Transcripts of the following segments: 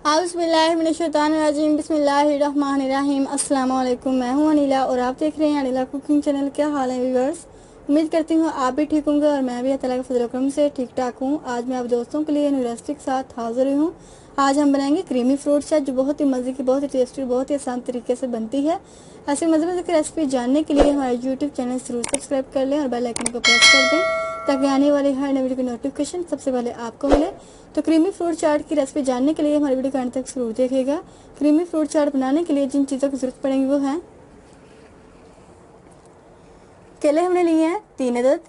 आउज़ुबिल्लाहिमिनश्शैतानिर्रजीम बिस्मिल्लाहिर्रहमानिर्रहीम। अस्सलाम वालेकुम, मैं हूं अनिला और आप देख रहे हैं अनिला कुकिंग चैनल। क्या हाल है व्यूअर्स? उम्मीद करती हूं आप भी ठीक होंगे और मैं भी अल्लाह के फजल करम से ठीक ठाक हूं। आज मैं आप दोस्तों के लिए न्यू रेसिपी के साथ हाजिर हुई हूं। आज हम बनाएंगे क्रीमी फ्रूट चाट, जो बहुत ही मज़े की, बहुत ही टेस्टी, बहुत ही आसान तरीके से बनती है। ऐसे मज़े की रेसिपी जानने के लिए हमारे यूट्यूब चैनल जरूर सब्सक्राइब कर लें और बेल आइकन को प्रेस कर दें ताकि आने वाली हर नई वीडियो की नोटिफिकेशन सबसे पहले आपको मिले। तो क्रीमी फ्रूट चाट की रेसिपी जानने के लिए हमारी वीडियो का अंत तक जरूर देखिएगा। क्रीमी फ्रूट चाट बनाने के लिए जिन चीज़ों की जरूरत पड़ेगी वो हैं: केले हमने लिए हैं 3 अदद,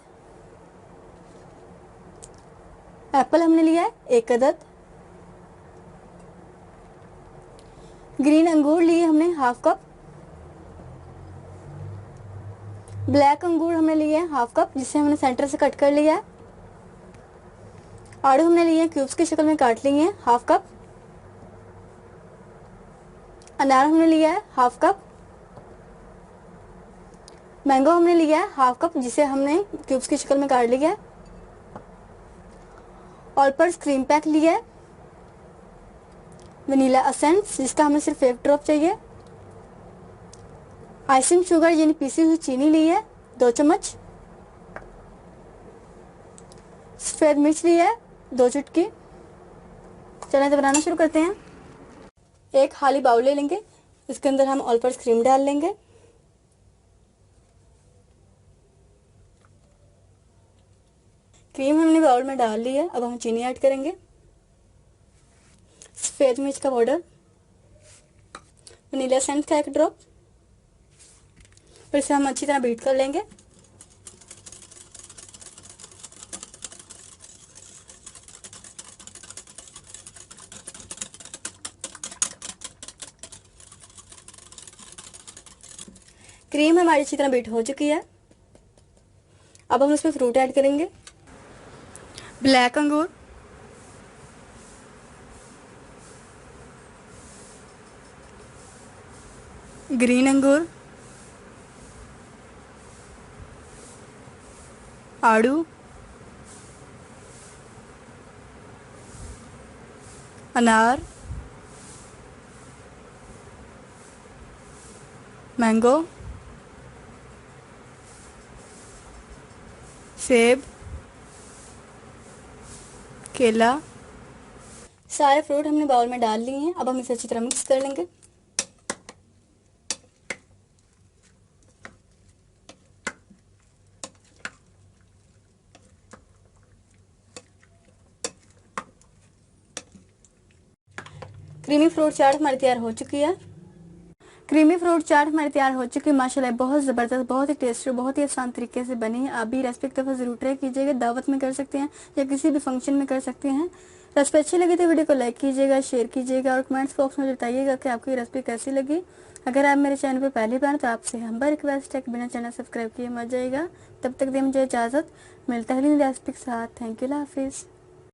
एप्पल हमने लिया है 1 अदद, ग्रीन अंगूर लिए हमने हाफ कप, ब्लैक अंगूर हमने लिए हैं हाफ कप जिसे हमने सेंटर से कट कर लिया है, आड़ू हमने लिए हैं क्यूब्स की शक्ल में काट लिए हैं हाफ कप, अनार हमने लिया है हाफ कप, मैंगो हमने लिया है हाफ कप जिसे हमने क्यूब्स की शक्ल में काट लिया है, ऑल पर्स क्रीम पैक लिया है, वनीला एसेंस जिसका हमें सिर्फ 1 ड्रॉप चाहिए, आइसिंग शुगर यानी पीसी हुई चीनी ली है 2 चम्मच, सफेद मिर्च ली है 2 चुटकी। चलिए तो बनाना शुरू करते हैं। एक खाली बाउल ले लेंगे, इसके अंदर हम ऑल पर्स क्रीम डाल लेंगे। क्रीम हमने बाउल में डाल ली है, अब हम चीनी ऐड करेंगे, सफेद मिर्च का पाउडर, वनीला एसेंस का 1 ड्रॉप, फिर इसे हम अच्छी तरह बीट कर लेंगे। क्रीम हमारी अच्छी तरह बीट हो चुकी है। अब हम इसमें फ्रूट ऐड करेंगे, ब्लैक अंगूर, ग्रीन अंगूर, आड़ू, अनार, मैंगो, सेब, केला। सारे फ्रूट हमने बाउल में डाल लिए हैं। अब हम इसे अच्छी तरह मिक्स कर लेंगे। क्रीमी फ्रूट चाट हमारी तैयार हो चुकी है। क्रीमी फ्रूट चाट हमारी तैयार हो चुकी है। माशाल्लाह बहुत ज़बरदस्त, बहुत ही टेस्टी, बहुत ही आसान तरीके से बनी है। आप भी रेसिपी एक दफ़ा ज़रूर ट्राई कीजिएगा। दावत में कर सकते हैं या किसी भी फंक्शन में कर सकते हैं। रेसिपी अच्छी लगी तो वीडियो को लाइक कीजिएगा, शेयर कीजिएगा और कमेंट्स बॉक्स में बताइएगा कि आपको ये रेसिपी कैसी लगी। अगर आप मेरे चैनल पर पहली बार तो आपसे हम्बल रिक्वेस्ट है कि बिना चैनल सब्सक्राइब किए मत जाइएगा। तब तक दे मुझे इजाज़त, मिलता है रेसिपी के साथ। थैंक यू, अल्लाह हाफिज़।